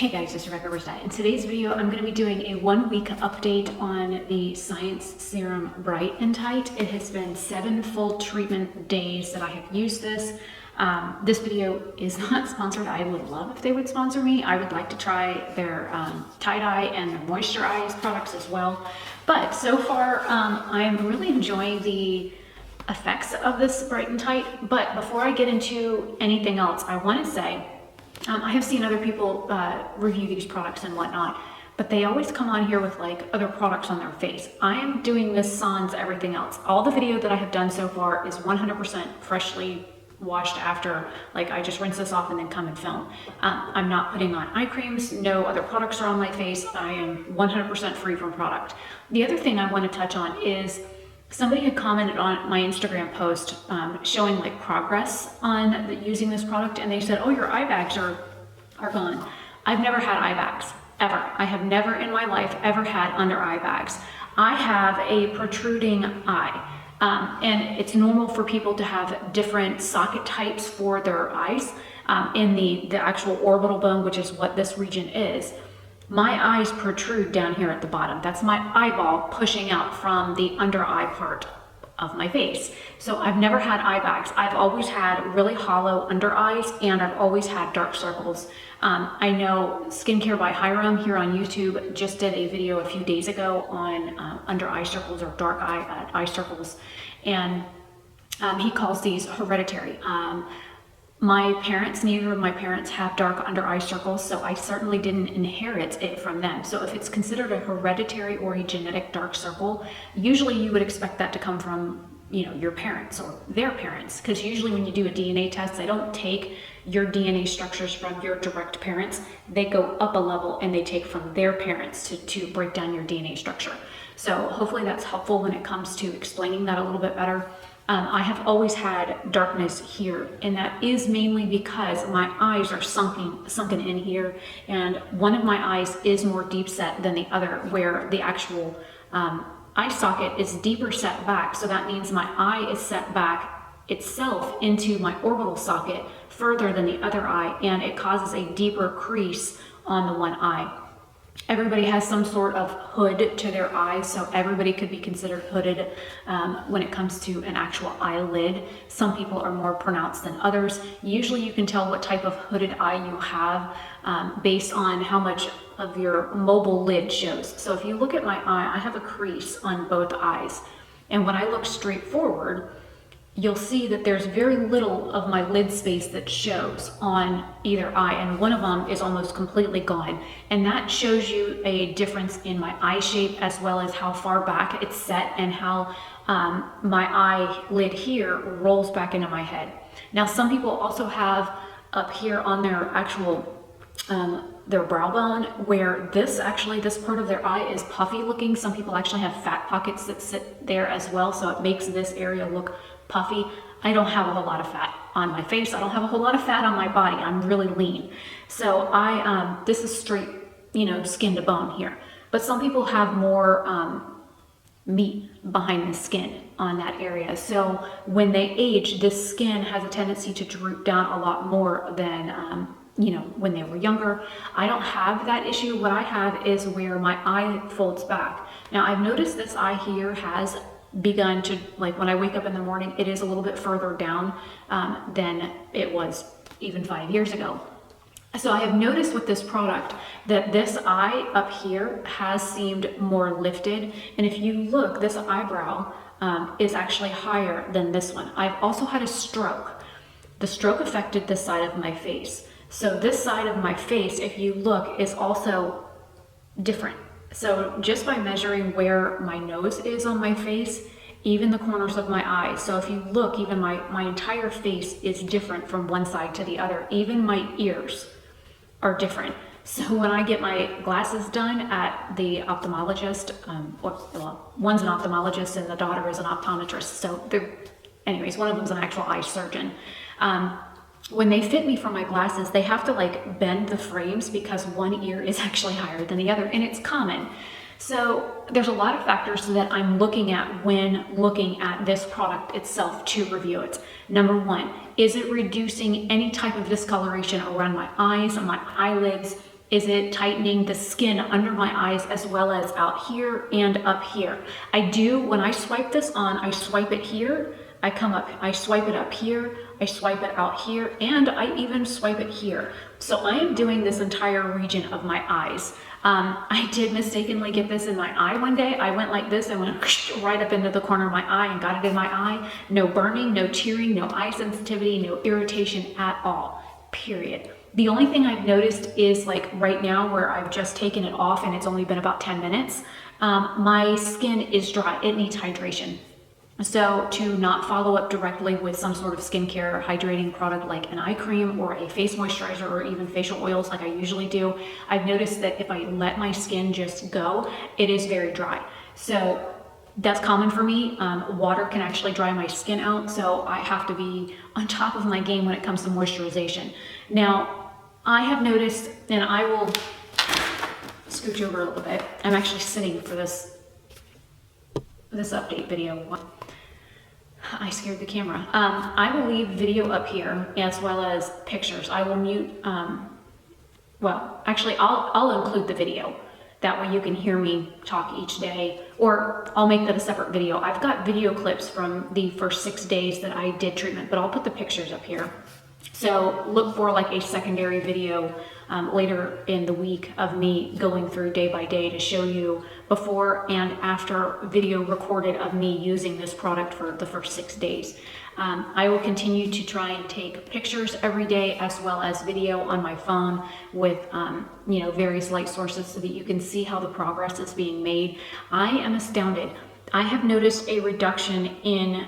Hey guys, it's Rebecca Oberstadt. In today's video, I'm going to be doing a 1-week update on the Science Serum Bright and Tight. It has been 7 full treatment days that I have used this. This video is not sponsored. I would love if they would sponsor me. I would like to try their tie-dye and their moisturize products as well. But so far, I am really enjoying the effects of this Bright and Tight. But before I get into anything else, I want to say, I have seen other people review these products and whatnot, but they always come on here with like other products on their face. I am doing this sans everything else. All the video that I have done so far is 100% freshly washed after, like I just rinse this off and then come and film. I'm not putting on eye creams. No other products are on my face. I am 100% free from product. The other thing I want to touch on is somebody had commented on my Instagram post showing like progress on using this product, and they said, oh, your eye bags are gone. I've never had eye bags, ever. I have never in my life ever had under eye bags. I have a protruding eye, and it's normal for people to have different socket types for their eyes in the actual orbital bone, which is what this region is. My eyes protrude down here at the bottom. That's my eyeball pushing out from the under eye part of my face. So I've never had eye bags. I've always had really hollow under eyes, and I've always had dark circles. I know Skincare by Hiram here on YouTube just did a video a few days ago on under eye circles or dark eye circles, and he calls these hereditary. Neither of my parents have dark under eye circles, so I certainly didn't inherit it from them. So if it's considered a hereditary or a genetic dark circle, usually you would expect that to come from, you know, your parents or their parents, because usually when you do a DNA test, they don't take your DNA structures from your direct parents. They go up a level and they take from their parents to break down your DNA structure. So hopefully that's helpful when it comes to explaining that a little bit better. I have always had darkness here, and that is mainly because my eyes are sunken in here, and one of my eyes is more deep set than the other, where the actual eye socket is deeper set back. So that means my eye is set back itself into my orbital socket further than the other eye, and it causes a deeper crease on the one eye. Everybody has some sort of hood to their eyes, so everybody could be considered hooded when it comes to an actual eyelid. Some people are more pronounced than others. Usually you can tell what type of hooded eye you have based on how much of your mobile lid shows. So if you look at my eye, I have a crease on both eyes. And when I look straight forward, you'll see that there's very little of my lid space that shows on either eye, and one of them is almost completely gone. And that shows you a difference in my eye shape, as well as how far back it's set and how my eyelid here rolls back into my head. Now, some people also have up here on their actual their brow bone, where this part of their eye is puffy looking. Some people actually have fat pockets that sit there as well, so it makes this area look puffy. I don't have a whole lot of fat on my face. I don't have a whole lot of fat on my body. I'm really lean. So this is straight, you know, skin to bone here. But some people have more meat behind the skin on that area. So when they age, this skin has a tendency to droop down a lot more than you know, when they were younger. I don't have that issue. What I have is where my eye folds back. Now, I've noticed this eye here has begun to, like when I wake up in the morning, it is a little bit further down than it was even 5 years ago. So I have noticed with this product that this eye up here has seemed more lifted. And if you look, this eyebrow is actually higher than this one. I've also had a stroke. The stroke affected this side of my face. So this side of my face, if you look, is also different. So just by measuring where my nose is on my face, even the corners of my eyes. So if you look, even my entire face is different from one side to the other. Even my ears are different. So when I get my glasses done at the ophthalmologist, well, one's an ophthalmologist and the daughter is an optometrist. So anyways, one of them's an actual eye surgeon. When they fit me for my glasses, they have to like bend the frames because one ear is actually higher than the other, and it's common. So there's a lot of factors that I'm looking at when looking at this product itself to review it. Number one, is it reducing any type of discoloration around my eyes and my eyelids? Is it tightening the skin under my eyes as well as out here and up here? I do, when I swipe this on, I swipe it here, I come up, I swipe it up here, I swipe it out here, and I even swipe it here. So I am doing this entire region of my eyes. I did mistakenly get this in my eye one day. I went like this, I went right up into the corner of my eye and got it in my eye. No burning, no tearing, no eye sensitivity, no irritation at all, period. The only thing I've noticed is like right now where I've just taken it off and it's only been about 10 minutes, my skin is dry, it needs hydration. So to not follow up directly with some sort of skincare hydrating product like an eye cream or a face moisturizer or even facial oils like I usually do, I've noticed that if I let my skin just go, it is very dry. So that's common for me. Water can actually dry my skin out, so I have to be on top of my game when it comes to moisturization. Now, I have noticed, and I will scooch over a little bit. I'm actually sitting for this update video. I scared the camera. I will leave video up here as well as pictures. I will mute, well, actually I'll include the video. That way you can hear me talk each day, or I'll make that a separate video. I've got video clips from the first 6 days that I did treatment, but I'll put the pictures up here. So look for like a secondary video later in the week of me going through day by day to show you before and after video recorded of me using this product for the first 6 days. I will continue to try and take pictures every day as well as video on my phone with various light sources so that you can see how the progress is being made. I am astounded. I have noticed a reduction in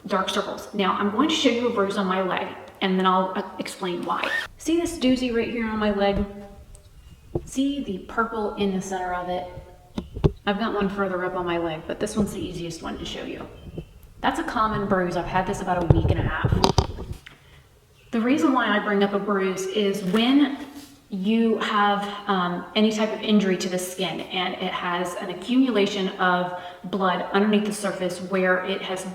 dark circles. Now I'm going to show you a bruise on my leg and then I'll explain why. See this doozy right here on my leg? See the purple in the center of it? I've got one further up on my leg, but this one's the easiest one to show you. That's a common bruise. I've had this about a week and a half. The reason why I bring up a bruise is when you have any type of injury to the skin and it has an accumulation of blood underneath the surface where it has,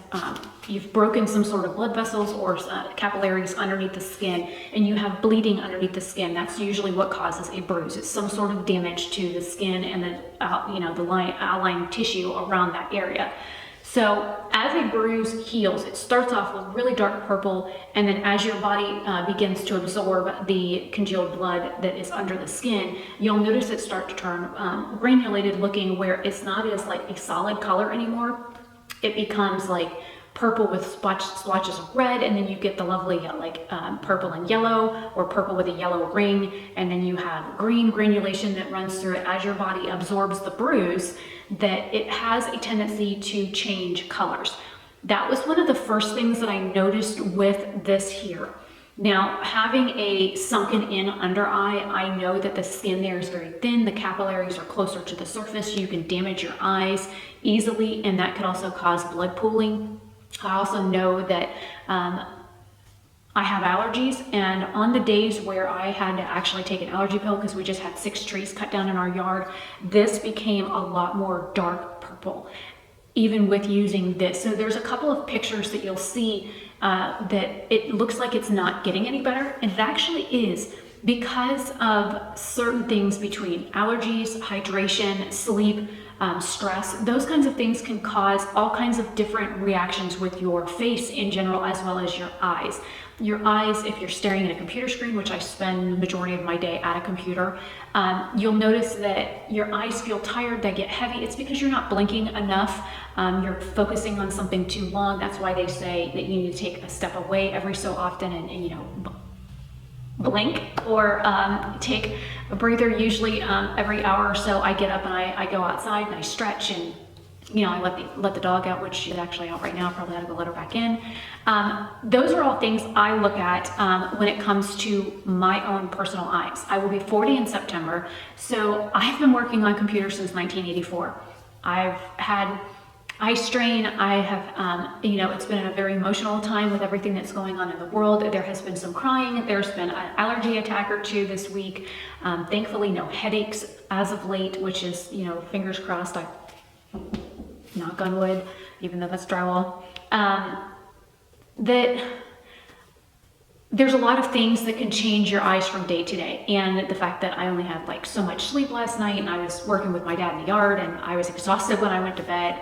you've broken some sort of blood vessels or capillaries underneath the skin and you have bleeding underneath the skin, that's usually what causes a bruise. It's some sort of damage to the skin and the outlying tissue around that area. So as a bruise heals, it starts off with really dark purple, and then as your body begins to absorb the congealed blood that is under the skin, you'll notice it start to turn granulated looking, where it's not as like a solid color anymore. It becomes like purple with splotches of red, and then you get the lovely purple and yellow, or purple with a yellow ring, and then you have green granulation that runs through it as your body absorbs the bruise, that it has a tendency to change colors. That was one of the first things that I noticed with this here. Now, having a sunken in under eye, I know that the skin there is very thin, the capillaries are closer to the surface, you can damage your eyes easily, and that could also cause blood pooling. I also know that I have allergies, and on the days where I had to actually take an allergy pill because we just had 6 trees cut down in our yard, this became a lot more dark purple, even with using this. So there's a couple of pictures that you'll see that it looks like it's not getting any better, and it actually is, because of certain things between allergies, hydration, sleep, stress. Those kinds of things can cause all kinds of different reactions with your face in general, as well as your eyes. Your eyes, if you're staring at a computer screen, which I spend the majority of my day at a computer, you'll notice that your eyes feel tired, they get heavy. It's because you're not blinking enough. You're focusing on something too long. That's why they say that you need to take a step away every so often and blink or take a breather. Usually every hour or so I get up and I go outside and I stretch, and I let the dog out, which she's actually out right now. Probably ought to go let her back in. Those are all things I look at when it comes to my own personal eyes. I will be 40 in September, so I've been working on computers since 1984. I've had eye strain. I have, it's been a very emotional time with everything that's going on in the world. There has been some crying. There's been an allergy attack or two this week. Thankfully, no headaches as of late, which is, fingers crossed. I knock on wood, even though that's drywall. That there's a lot of things that can change your eyes from day to day. And the fact that I only had like so much sleep last night, and I was working with my dad in the yard, and I was exhausted when I went to bed.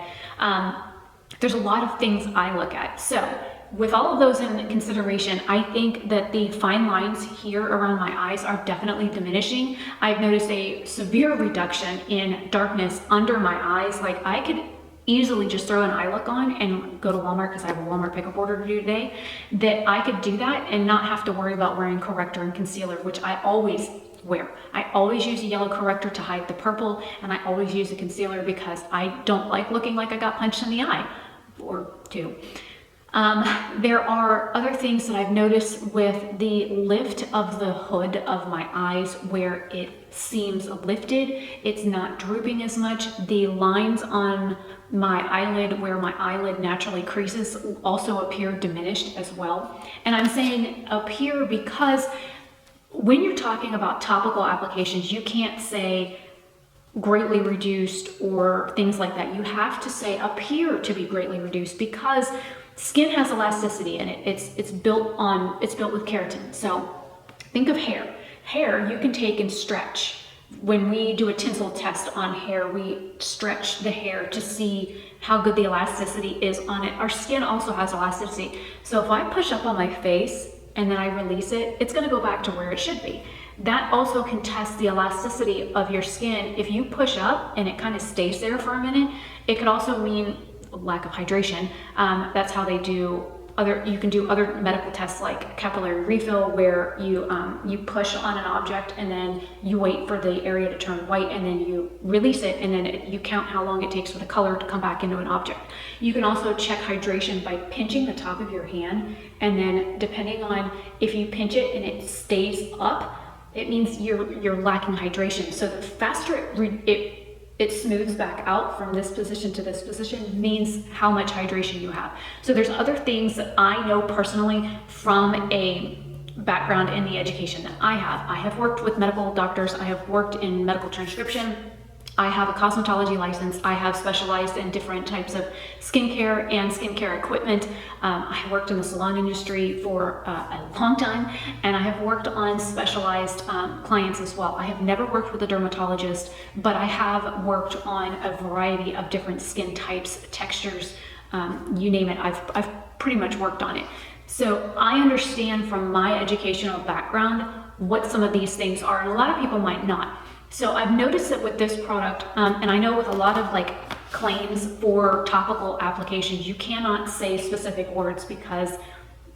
There's a lot of things I look at. So with all of those in consideration, I think that the fine lines here around my eyes are definitely diminishing. I've noticed a severe reduction in darkness under my eyes. Like I could easily just throw an eye look on and go to Walmart, because I have a Walmart pickup order to do today, that I could do that and not have to worry about wearing corrector and concealer, which I always wear. I always use a yellow corrector to hide the purple, and I always use a concealer because I don't like looking like I got punched in the eye or two. There are other things that I've noticed with the lift of the hood of my eyes, where it seems lifted. It's not drooping as much. The lines on my eyelid, where my eyelid naturally creases, also appear diminished as well. And I'm saying appear because when you're talking about topical applications, you can't say greatly reduced or things like that. You have to say appear to be greatly reduced, because skin has elasticity in it. It's built with keratin. So think of hair. Hair you can take and stretch. When we do a tensile test on hair, we stretch the hair to see how good the elasticity is on it. Our skin also has elasticity. So if I push up on my face and then I release it, it's going to go back to where it should be. That also can test the elasticity of your skin. If you push up and it kind of stays there for a minute, it could also mean lack of hydration. That's how they do you can do other medical tests like capillary refill, where you push on an object and then you wait for the area to turn white, and then you release it, and then you count how long it takes for the color to come back into an object. You can also check hydration by pinching the top of your hand, and then depending on if you pinch it and it stays up, it means you're lacking hydration. So the faster it smooths back out from this position to this position means how much hydration you have. So there's other things that I know personally from a background in the education that I have. I have worked with medical doctors. I have worked in medical transcription. I have a cosmetology license. I have specialized in different types of skincare and skincare equipment. I have worked in the salon industry for a long time, and I have worked on specialized clients as well. I have never worked with a dermatologist, but I have worked on a variety of different skin types, textures, you name it. I've pretty much worked on it. So I understand from my educational background what some of these things are, and a lot of people might not. So I've noticed that with this product, and I know with a lot of like claims for topical applications, you cannot say specific words because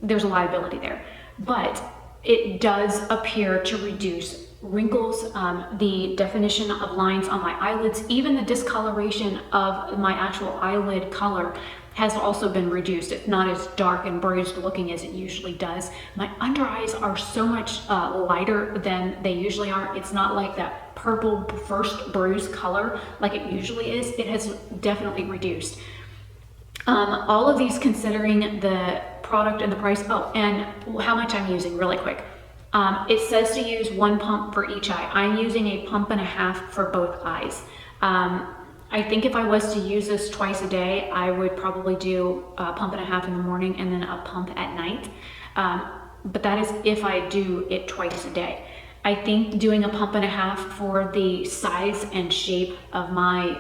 there's a liability there. But it does appear to reduce wrinkles, the definition of lines on my eyelids, even the discoloration of my actual eyelid color has also been reduced. It's not as dark and bruised looking as it usually does. My under eyes are so much lighter than they usually are. It's not like that purple first bruise color like it usually is. It has definitely reduced. All of these considering the product and the price. Oh, and how much I'm using really quick. It says to use 1 pump for each eye. I'm using a 1.5 pumps for both eyes. I think if I was to use this twice a day, I would probably do a 1.5 pumps in the morning and then a pump at night. But that is if I do it twice a day. I think doing a 1.5 pumps for the size and shape of my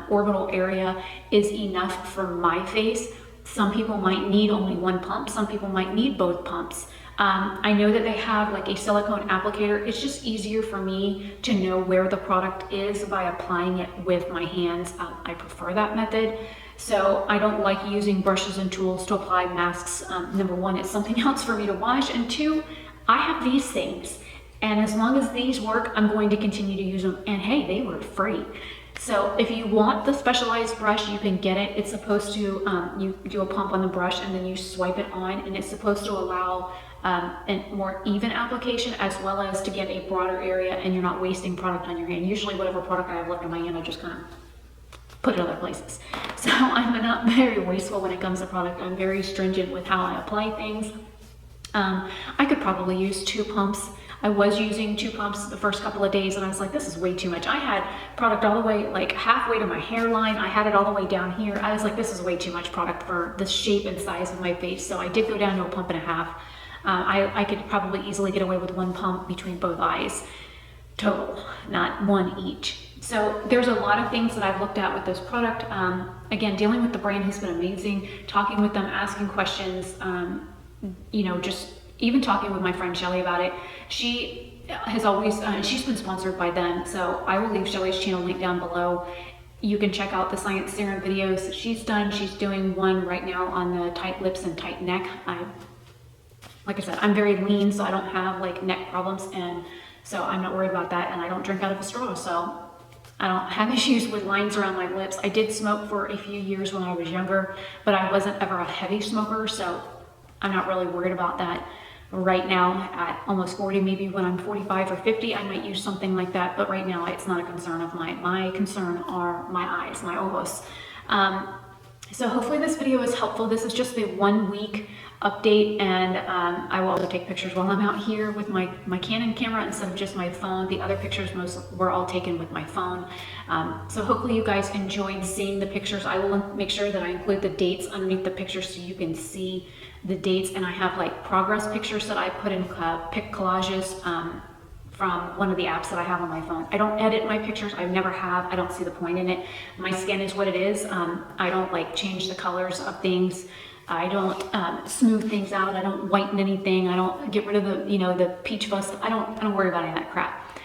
orbital area is enough for my face. Some people might need only 1 pump. Some people might need both pumps. I know that they have like a silicone applicator. It's just easier for me to know where the product is by applying it with my hands. I prefer that method. So I don't like using brushes and tools to apply masks. Number one, it's something else for me to wash. And two, I have these things. And as long as these work, I'm going to continue to use them. And hey, they were free. So if you want the specialized brush, you can get it. It's supposed to, you do a pump on the brush and then you swipe it on, and it's supposed to allow a more even application as well as to get a broader area, and you're not wasting product on your hand. Usually whatever product I have left on my hand, I just kind of put it other places. So I'm not very wasteful when it comes to product. I'm very stringent with how I apply things. I could probably use 2 pumps. I was using 2 pumps the first couple of days and I was like, this is way too much. I had product all the way like halfway to my hairline. I had it all the way down here. I was like, this is way too much product for the shape and size of my face. So I did go down to a 1.5 pumps. I could probably easily get away with one pump between both eyes total, not one each. So there's a lot of things that I've looked at with this product. Again, dealing with the brand has been amazing. Talking with them, asking questions, you know, just even talking with my friend Shelly about it. She has always, she's been sponsored by them. So I will leave Shelly's channel link down below. You can check out the Science Serum videos that she's done. She's doing one right now on the tight lips and tight neck. Like I said, I'm very lean, so I don't have like neck problems, and so I'm not worried about that, and I don't drink out of a straw, so I don't have issues with lines around my lips. I did smoke for a few years when I was younger, but I wasn't ever a heavy smoker, so I'm not really worried about that. Right now, at almost 40, maybe when I'm 45 or 50, I might use something like that, but right now it's not a concern of mine. My concern are my eyes, my ojos. So hopefully this video is helpful. This is just the 1 week update, and I will also take pictures while I'm out here with my Canon camera instead of just my phone. The other pictures were all taken with my phone. So hopefully you guys enjoyed seeing the pictures. I will make sure that I include the dates underneath the pictures so you can see the dates, and I have like progress pictures that I put in pic collages from one of the apps that I have on my phone. I don't edit my pictures. I never have. I don't see the point in it. My skin is what it is. I don't like change the colors of things. I don't smooth things out. I don't whiten anything. I don't get rid of the, you know, the peach fuzz. I don't worry about any of that crap.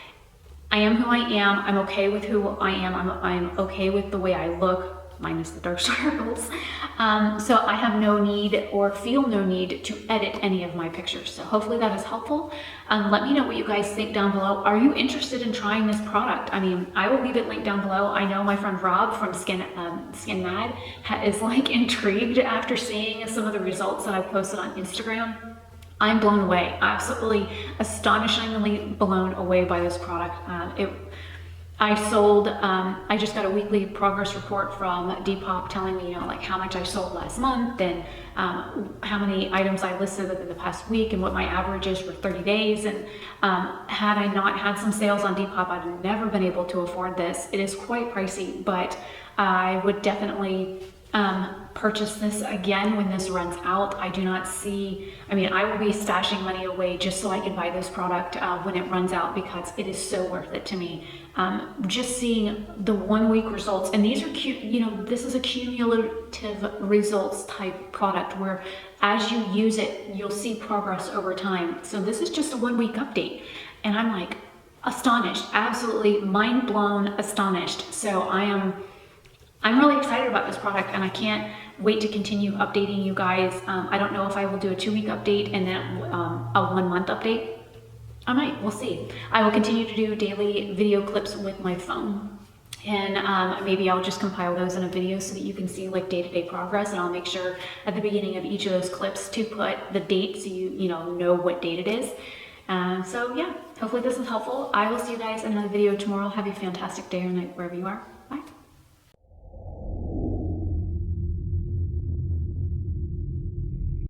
I am who I am. I'm okay with who I am. I'm okay with the way I look, minus the dark circles. So I have no need or feel no need to edit any of my pictures. So hopefully that is helpful. Let me know what you guys think down below. Are you interested in trying this product? I mean, I will leave it linked down below. I know my friend Rob from Skin Mad is like intrigued after seeing some of the results that I've posted on Instagram. I'm blown away, absolutely astonishingly blown away by this product. I just got a weekly progress report from Depop telling me, you know, like how much I sold last month, and how many items I listed in the past week, and what my average is for 30 days. And had I not had some sales on Depop, I'd have never been able to afford this. It is quite pricey, but I would definitely purchase this again when this runs out. I do not see, I mean, I will be stashing money away just so I can buy this product when it runs out, because it is so worth it to me. Just seeing the 1 week results, and these are cute, you know, this is a cumulative results type product where as you use it, you'll see progress over time. So this is just a 1 week update, and I'm like astonished, absolutely mind blown, astonished. So I'm really excited about this product, and I can't wait to continue updating you guys. I don't know if I will do a 2 week update and then a 1 month update. I might, we'll see. I will continue to do daily video clips with my phone, and maybe I'll just compile those in a video so that you can see like day-to-day progress, and I'll make sure at the beginning of each of those clips to put the date so you know what date it is. So yeah, hopefully this is helpful. I will see you guys in another video tomorrow. Have a fantastic day or night wherever you are.